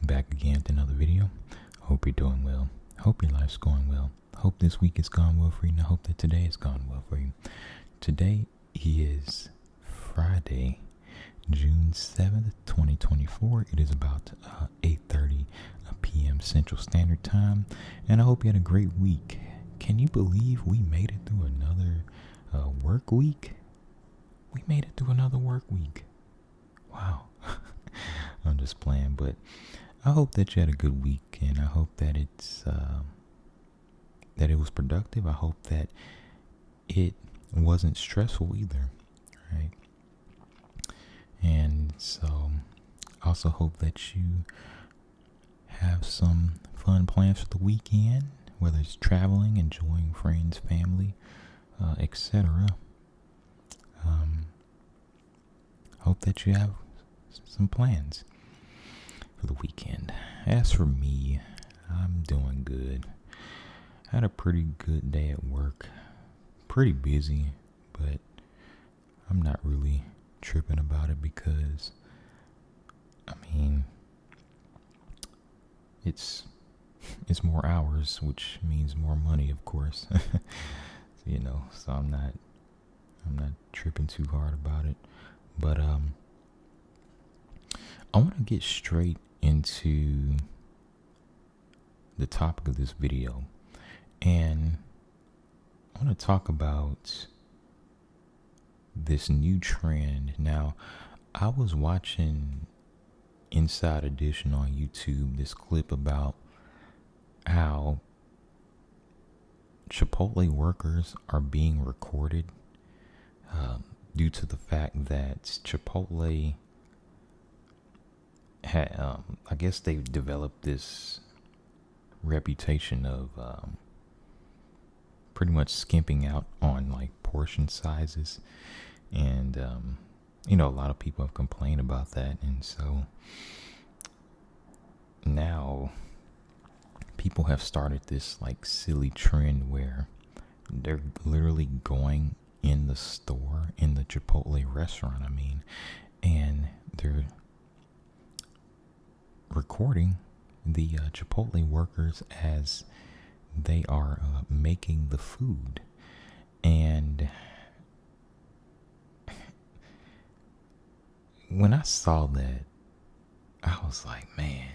back again with another video. Hope you're doing well. Hope your life's going well. Hope this week has gone well for you, and I hope that today has gone well for you. Today is Friday, June 7th, 2024. It is about 8:30 p.m. Central Standard Time, and I hope you had a great week. Can you believe we made it through another work week? We made it through another work week. Wow. I'm just playing, but I hope that you had a good week, and I hope that that it was productive. I hope that it wasn't stressful either, right? And so I also hope that you have some fun plans for the weekend, whether it's traveling, enjoying friends, family, etc. Hope that you have some plans for the weekend. As for me, I'm doing good. Had a pretty good day at work. Pretty busy, but I'm not really tripping about it because, it's more hours, which means more money, of course. So I'm not tripping too hard about it. But I want to get straight into the topic of this video, and I want to talk about this new trend. Now, I was watching Inside Edition on YouTube, this clip about how Chipotle workers are being recorded due to the fact that Chipotle had, I guess they've developed this reputation of pretty much skimping out on like portion sizes, and a lot of people have complained about that, and so now people have started this like silly trend where they're literally going in the store, in the Chipotle restaurant, and they're recording the Chipotle workers as they are making the food. And when I saw that, I was like, man,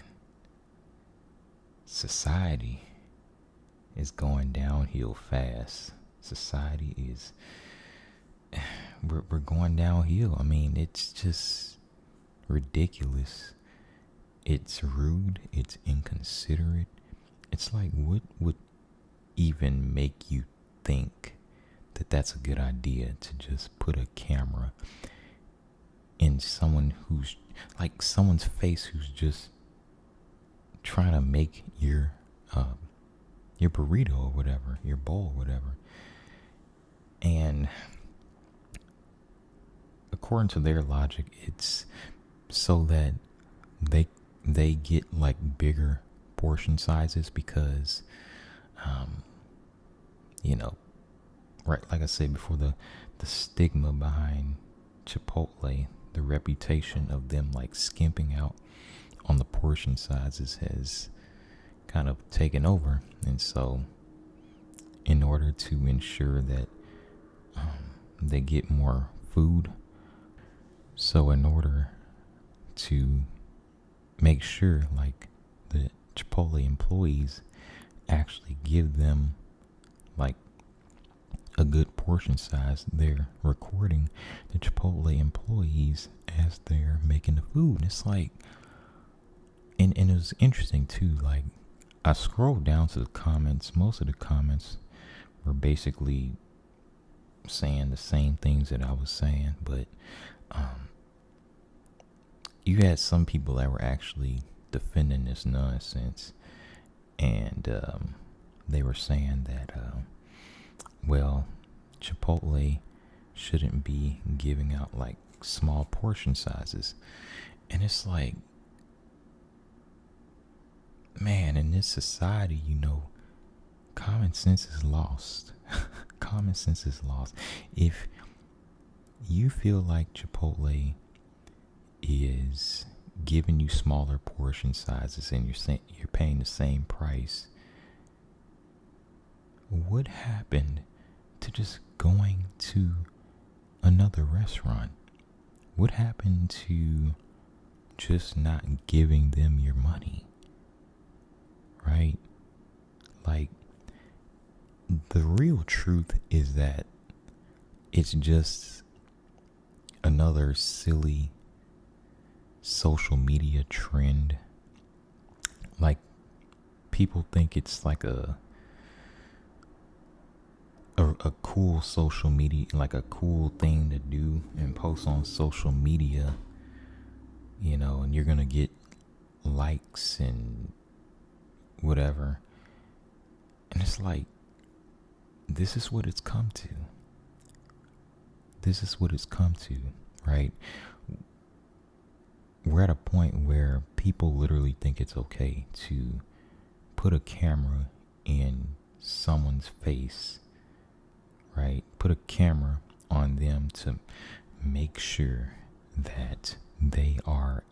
society is going downhill fast. Society is, we're going downhill. It's just ridiculous. It's rude. It's inconsiderate. It's like, what would even make you think that that's a good idea to just put a camera in someone who's like someone's face who's just trying to make your burrito or whatever, your bowl or whatever. And according to their logic, it's so that they get like bigger portion sizes because right, like I said before, the stigma behind Chipotle, the reputation of them like skimping out on the portion sizes has kind of taken over. And so in order to ensure that they get more food, so in order to make sure like the Chipotle employees actually give them like a good portion size, they're recording the Chipotle employees as they're making the food. And it's like, and it was interesting too, like I scrolled down to the comments. Most of the comments were basically saying the same things that I was saying, but you had some people that were actually defending this nonsense, and they were saying that Chipotle shouldn't be giving out like small portion sizes. And it's like, man, in this society, common sense is lost. Common sense is lost. If you feel like Chipotle is giving you smaller portion sizes and you're paying the same price, what happened to just going to another restaurant? What happened to just not giving them your money? Right? Like, the real truth is that it's just another silly social media trend. Like, people think it's like a cool social media, like a cool thing to do and post on social media, and you're gonna get likes and whatever. And it's like, this is what it's come to. This is what it's come to, right? We're at a point where people literally think it's okay to put a camera in someone's face, right? Put a camera on them to make sure that they are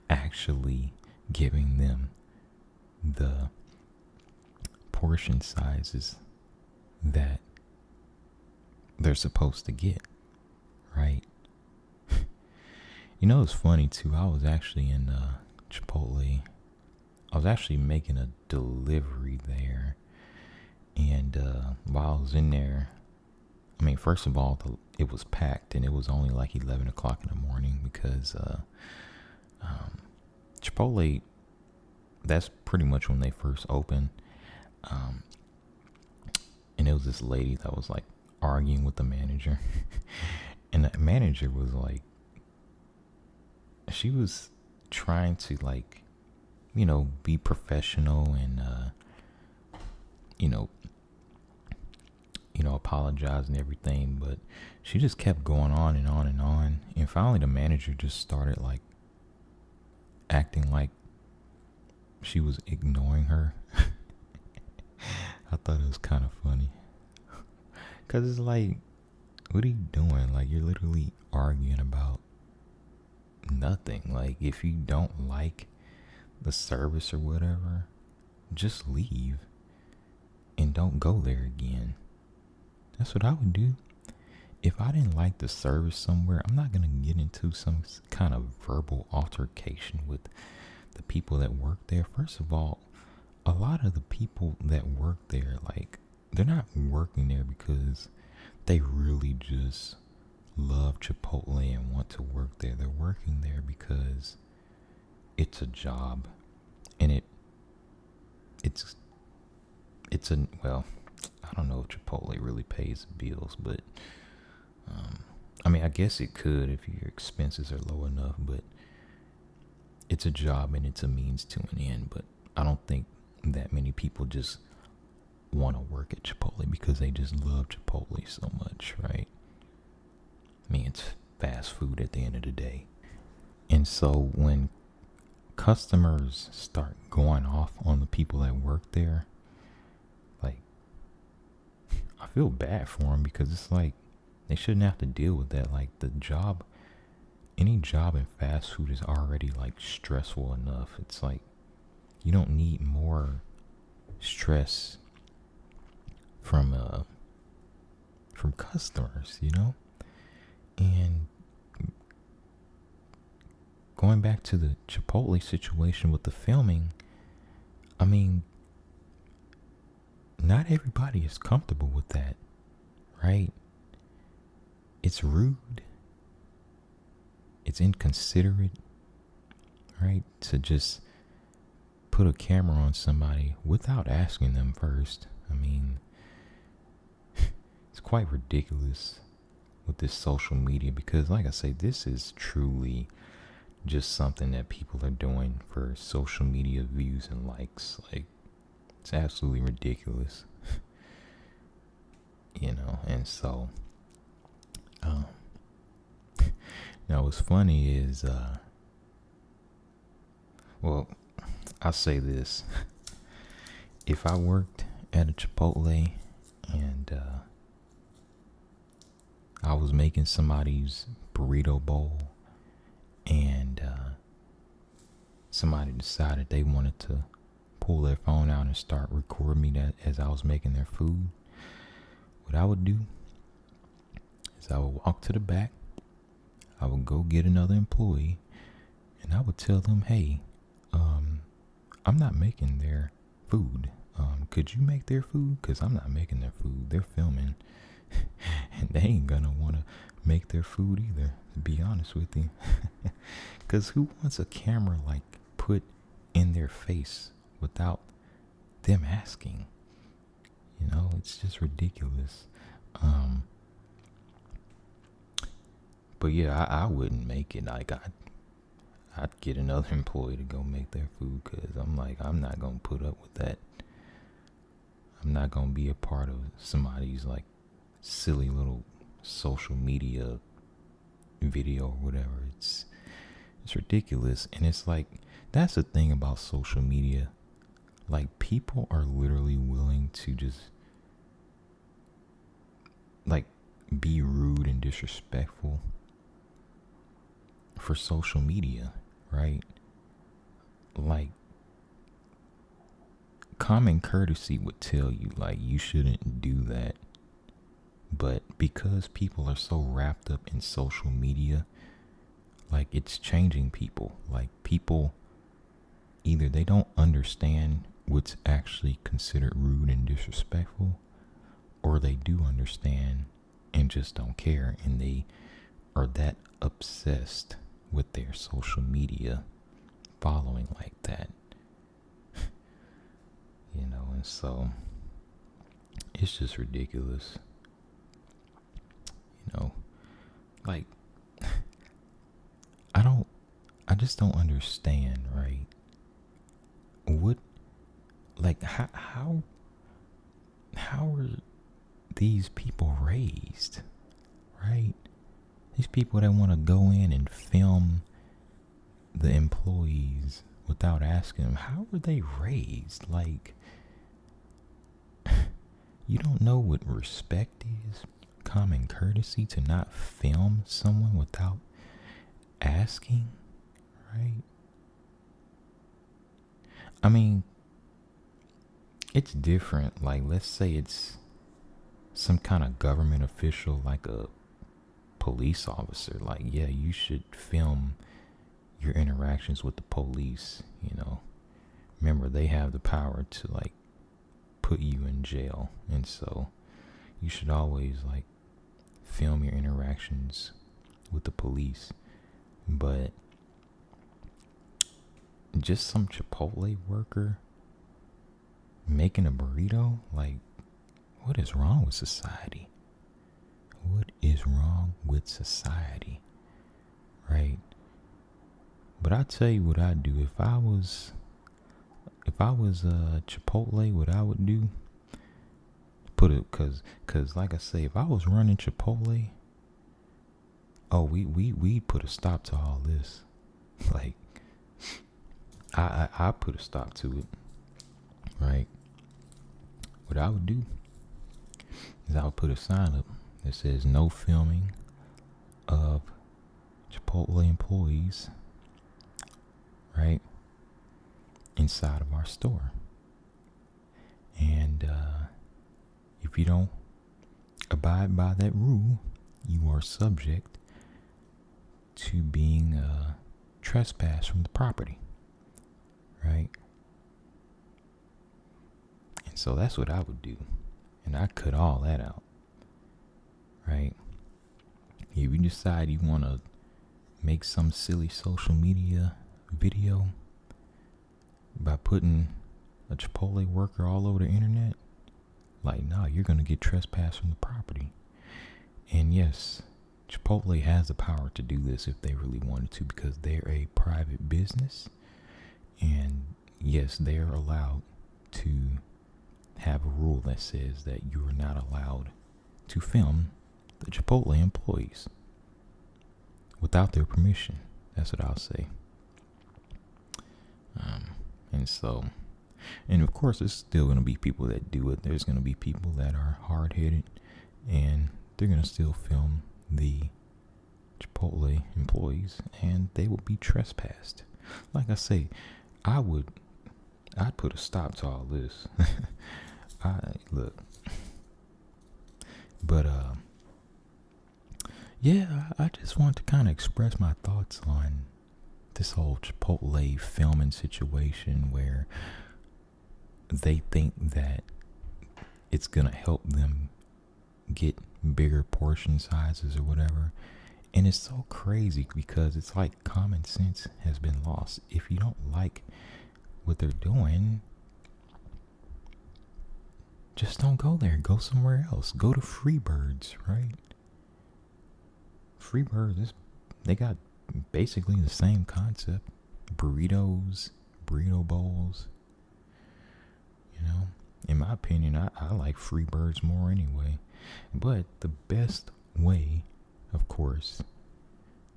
actually giving them the portion sizes that they're supposed to get, right? It's funny too. I was actually in Chipotle. I was actually making a delivery there, and while I was in there, I mean, first of all, it was packed, and it was only like 11 o'clock in the morning because Chipotle, that's pretty much when they first opened. And it was this lady that was like arguing with the manager. And the manager was like, she was trying to like, be professional and, apologize and everything, but she just kept going on and on and on. And finally the manager just started like acting like she was ignoring her. I thought it was kind of funny. Cause it's like, what are you doing? Like, you're literally arguing about nothing. Like, if you don't like the service or whatever, just leave and don't go there again. That's what I would do. If I didn't like the service somewhere, I'm not going to get into some kind of verbal altercation with the people that work there. First of all, a lot of the people that work there, like, they're not working there because they really just love Chipotle and want to work there. They're working there because it's a job, and it's well, I don't know if Chipotle really pays the bills, but I mean, I guess it could if your expenses are low enough, but it's a job and it's a means to an end. But I don't think that many people just want to work at Chipotle because they just love Chipotle so much, right? I mean, it's fast food at the end of the day. And so when customers start going off on the people that work there, like, I feel bad for them because it's like, they shouldn't have to deal with that. Like, any job in fast food is already like stressful enough. It's like, you don't need more stress from customers, And going back to the Chipotle situation with the filming, I mean, not everybody is comfortable with that, right? It's rude. It's inconsiderate, right? To just put a camera on somebody without asking them first. I mean, it's quite ridiculous with this social media because, like I say, this is truly just something that people are doing for social media views and likes. Like, it's absolutely ridiculous. And so now what's funny is well, I'll say this. If I worked at a Chipotle and I was making somebody's burrito bowl and somebody decided they wanted to pull their phone out and start recording me that as I was making their food, what I would do is I would walk to the back, I would go get another employee, and I would tell them, hey, I'm not making their food. Could you make their food? Because I'm not making their food. They're filming, and they ain't gonna want to make their food either, to be honest with you. Because who wants a camera like put in their face without them asking? You know, it's just ridiculous. But yeah, I wouldn't make it. Like I'd get another employee to go make their food, because I'm like, I'm not gonna put up with that. I'm not gonna be a part of somebody's like silly little social media video or whatever. It's ridiculous. And it's like, that's the thing about social media. Like, people are literally willing to just like be rude and disrespectful for social media, right? Like, common courtesy would tell you like you shouldn't do that, but because people are so wrapped up in social media, like, it's changing people. Like, people, either they don't understand what's actually considered rude and disrespectful, or they do understand and just don't care, and they are that obsessed with their social media following like that. You know, and so it's just ridiculous. You know, like, I just don't understand, right? What, like, how are these people raised, right? These people that want to go in and film the employees without asking them, how were they raised? Like, you don't know what respect is, common courtesy, to not film someone without asking, right? I mean, it's different. Like, let's say it's some kind of government official, like a police officer. Like, yeah, you should film your interactions with the police, you know. Remember, they have the power to like put you in jail, and so you should always like film your interactions with the police. But just some Chipotle worker making a burrito, like, what is wrong with society? What is wrong with society, right? But I tell you what I'd do if I was Chipotle. What I would do, put it, cause like I say, if I was running Chipotle, oh, we put a stop to all this. Like, I put a stop to it, right? What I would do is I would put a sign up that says no filming of Chipotle employees, right, inside of our store. And if you don't abide by that rule, you are subject to being trespassed from the property, right? And so that's what I would do. And I cut all that out, right? If you decide you want to make some silly social media video by putting a Chipotle worker all over the internet, like, no, you're going to get trespassed from the property. And yes, Chipotle has the power to do this if they really wanted to, because they're a private business. And yes, they're allowed to have a rule that says that you are not allowed to film the Chipotle employees without their permission. That's what I'll say. And so, and of course, there's still going to be people that do it. There's going to be people that are hard-headed, and they're going to still film the Chipotle employees, and they will be trespassed. Like I say, I would, I'd put a stop to all this. I look, but yeah, I just want to kind of express my thoughts on this whole Chipotle filming situation where they think that it's gonna help them get bigger portion sizes or whatever. And it's so crazy because it's like common sense has been lost. If you don't like what they're doing, just don't go there. Go somewhere else. Go to Freebirds, right? Freebirds, they got basically the same concept. Burritos, burrito bowls. You know, in my opinion, I like Freebirds more anyway. But the best way, of course,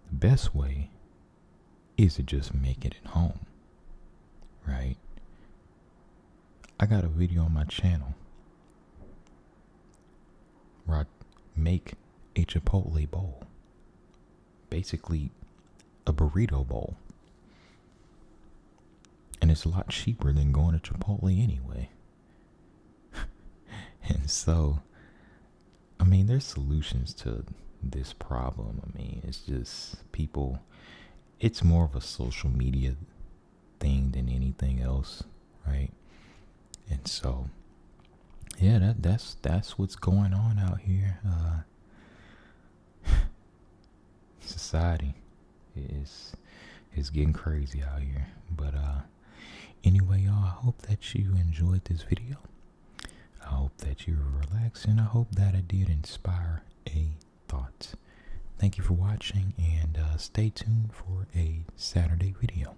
the best way is to just make it at home, right? I got a video on my channel where I make a Chipotle bowl, basically a burrito bowl, and it's a lot cheaper than going to Chipotle anyway. And so, I mean, there's solutions to this problem. I mean, it's just people, it's more of a social media thing than anything else, right? And so, yeah, that's what's going on out here. Society is getting crazy out here. But anyway, y'all, I hope that you enjoyed this video. I hope that you were relaxed, and I hope that I did inspire a thought. Thank you for watching, and stay tuned for a Saturday video.